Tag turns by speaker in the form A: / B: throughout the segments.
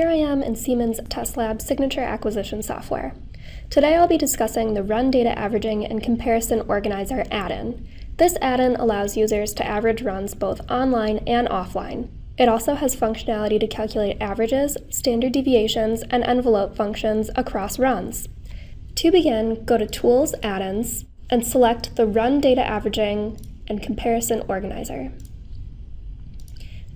A: Here I am in Siemens Test Lab Signature Acquisition Software. Today I'll be discussing the Run Data Averaging and Comparison Organizer add-in. This add-in allows users to average runs both online and offline. It also has functionality to calculate averages, standard deviations, and envelope functions across runs. To begin, go to Tools, Add-ins, and select the Run Data Averaging and Comparison Organizer.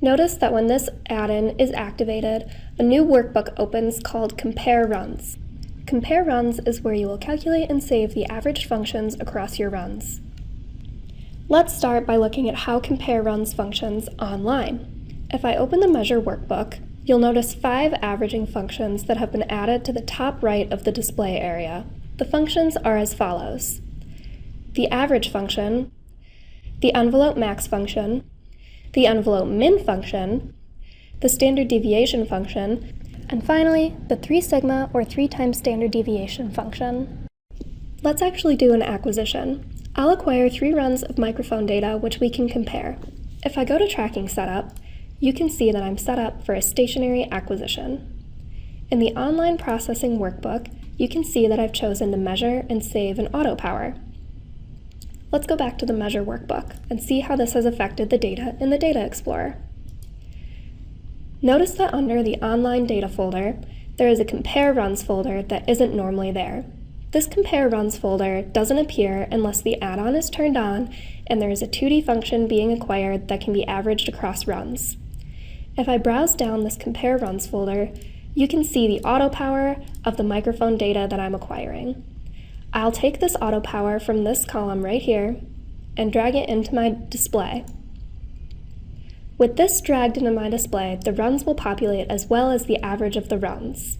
A: Notice that when this add-in is activated, a new workbook opens called Compare Runs. Compare Runs is where you will calculate and save the averaged functions across your runs. Let's start by looking at how Compare Runs functions online. If I open the Measure workbook, you'll notice 5 averaging functions that have been added to the top right of the display area. The functions are as follows: the average function, the envelope max function, the envelope min function, the standard deviation function, and finally, the 3 sigma or 3 times standard deviation function. Let's actually do an acquisition. I'll acquire 3 runs of microphone data which we can compare. If I go to Tracking Setup, you can see that I'm set up for a stationary acquisition. In the Online Processing workbook, you can see that I've chosen to measure and save in AutoPower. Let's go back to the Measure workbook and see how this has affected the data in the Data Explorer. Notice that under the Online Data folder, there is a Compare Runs folder that isn't normally there. This Compare Runs folder doesn't appear unless the add-on is turned on and there is a 2D function being acquired that can be averaged across runs. If I browse down this Compare Runs folder, you can see the AutoPower of the microphone data that I'm acquiring. I'll take this AutoPower from this column right here and drag it into my display. With this dragged into my display, the runs will populate as well as the average of the runs.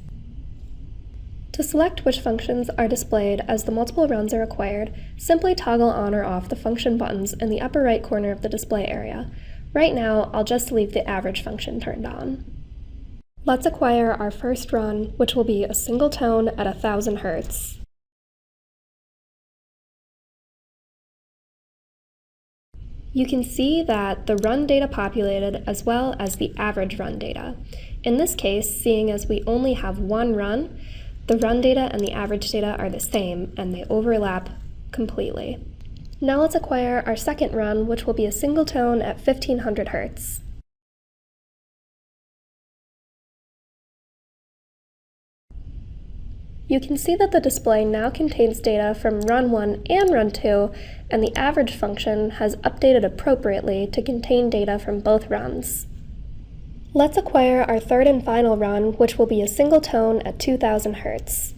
A: To select which functions are displayed as the multiple runs are acquired, simply toggle on or off the function buttons in the upper right corner of the display area. Right now, I'll just leave the average function turned on. Let's acquire our first run, which will be a single tone at 1000 Hz. You can see that the run data populated as well as the average run data. In this case, seeing as we only have one run, the run data and the average data are the same and they overlap completely. Now let's acquire our second run, which will be a single tone at 1500 Hz. You can see that the display now contains data from Run 1 and Run 2, and the average function has updated appropriately to contain data from both runs. Let's acquire our third and final run, which will be a single tone at 2000 Hz.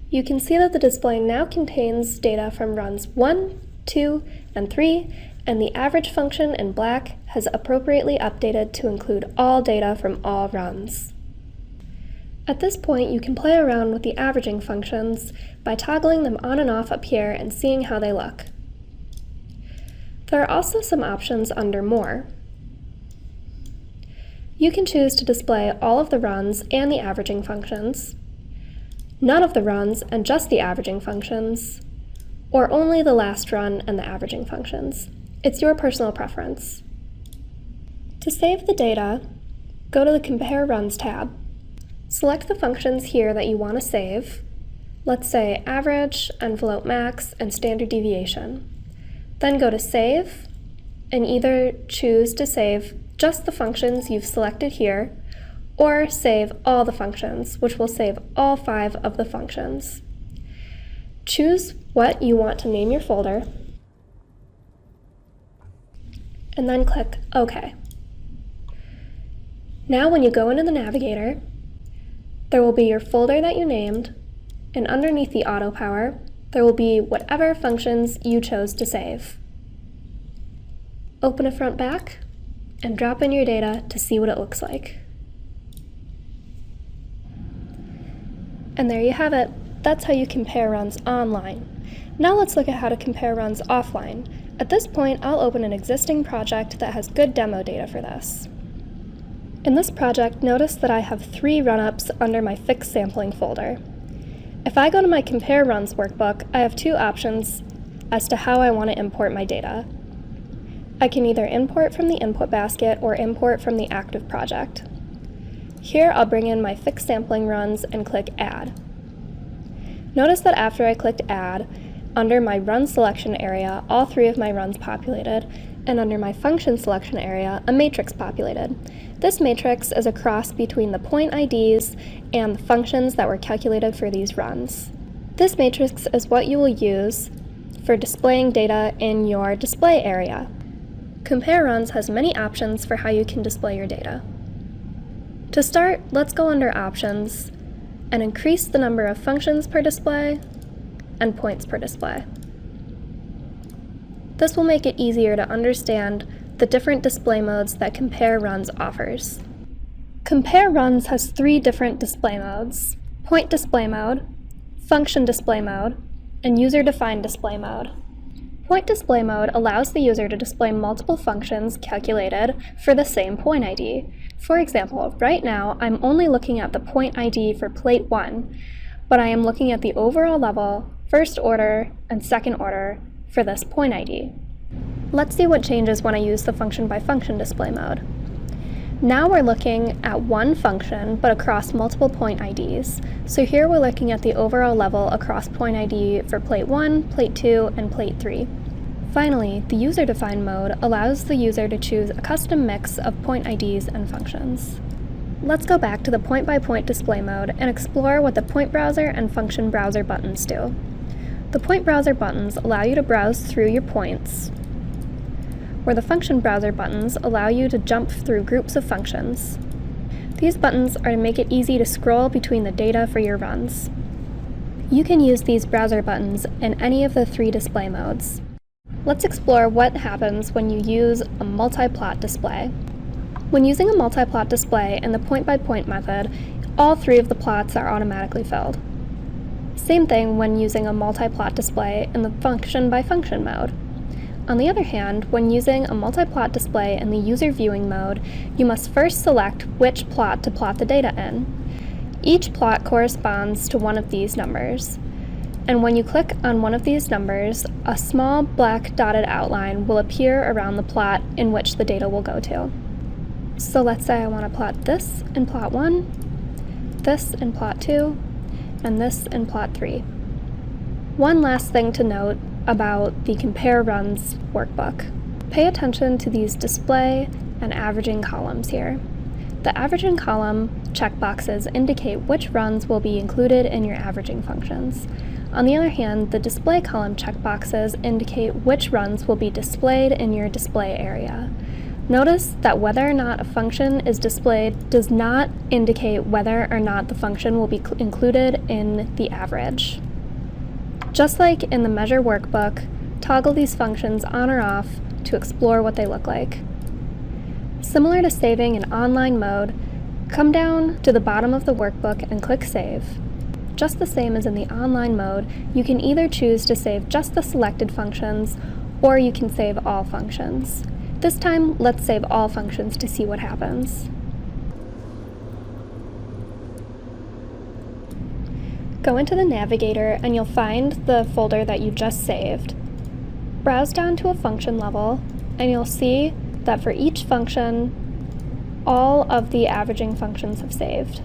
A: You can see that the display now contains data from runs 1, 2, and 3, and the average function in black has appropriately updated to include all data from all runs. At this point, you can play around with the averaging functions by toggling them on and off up here and seeing how they look. There are also some options under More. You can choose to display all of the runs and the averaging functions, none of the runs and just the averaging functions, or only the last run and the averaging functions. It's your personal preference. To save the data, go to the Compare Runs tab. Select the functions here that you want to save. Let's say average, envelope max, and standard deviation. Then go to Save, and either choose to save just the functions you've selected here, or save all the functions, which will save all 5 of the functions. Choose what you want to name your folder, and then click OK. Now when you go into the navigator, there will be your folder that you named, and underneath the AutoPower, there will be whatever functions you chose to save. Open a front back, and drop in your data to see what it looks like. And there you have it. That's how you compare runs online. Now let's look at how to compare runs offline. At this point, I'll open an existing project that has good demo data for this. In this project, notice that I have 3 run-ups under my fixed sampling folder. If I go to my Compare Runs workbook, I have 2 options as to how I want to import my data. I can either import from the input basket or import from the active project. Here I'll bring in my fixed sampling runs and click Add. Notice that after I clicked Add, under my run selection area, all 3 of my runs populated, and under my function selection area, a matrix populated. This matrix is a cross between the point IDs and the functions that were calculated for these runs. This matrix is what you will use for displaying data in your display area. Compare Runs has many options for how you can display your data. To start, let's go under Options and increase the number of functions per display and points per display. This will make it easier to understand the different display modes that Compare Runs offers. Compare Runs has 3 different display modes: point display mode, function display mode, and user-defined display mode. Point display mode allows the user to display multiple functions calculated for the same point ID. For example, right now I'm only looking at the point ID for plate 1, but I am looking at the overall level, first order, and second order for this point ID. Let's see what changes when I use the function by function display mode. Now we're looking at one function, but across multiple point IDs. So here we're looking at the overall level across point ID for plate 1, plate 2, and plate 3. Finally, the user-defined mode allows the user to choose a custom mix of point IDs and functions. Let's go back to the point-by-point display mode and explore what the point browser and function browser buttons do. The point browser buttons allow you to browse through your points, where the function browser buttons allow you to jump through groups of functions. These buttons are to make it easy to scroll between the data for your runs. You can use these browser buttons in any of the 3 display modes. Let's explore what happens when you use a multi-plot display. When using a multi-plot display in the point-by-point method, all 3 of the plots are automatically filled. Same thing when using a multi-plot display in the function-by-function mode. On the other hand, when using a multi-plot display in the user viewing mode, you must first select which plot to plot the data in. Each plot corresponds to one of these numbers. And when you click on one of these numbers, a small black dotted outline will appear around the plot in which the data will go to. So let's say I want to plot this in plot 1, this in plot 2, and this in plot 3. One last thing to note about the Compare Runs workbook. Pay attention to these display and averaging columns here. The averaging column checkboxes indicate which runs will be included in your averaging functions. On the other hand, the display column checkboxes indicate which runs will be displayed in your display area. Notice that whether or not a function is displayed does not indicate whether or not the function will be included in the average. Just like in the Measure workbook, toggle these functions on or off to explore what they look like. Similar to saving in online mode, come down to the bottom of the workbook and click Save. Just the same as in the online mode, you can either choose to save just the selected functions, or you can save all functions. This time, let's save all functions to see what happens. Go into the Navigator and you'll find the folder that you just saved. Browse down to a function level and you'll see that for each function, all of the averaging functions have saved.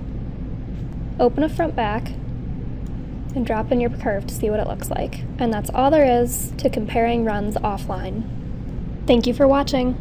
A: Open a front back and drop in your curve to see what it looks like. And that's all there is to comparing runs offline. Thank you for watching.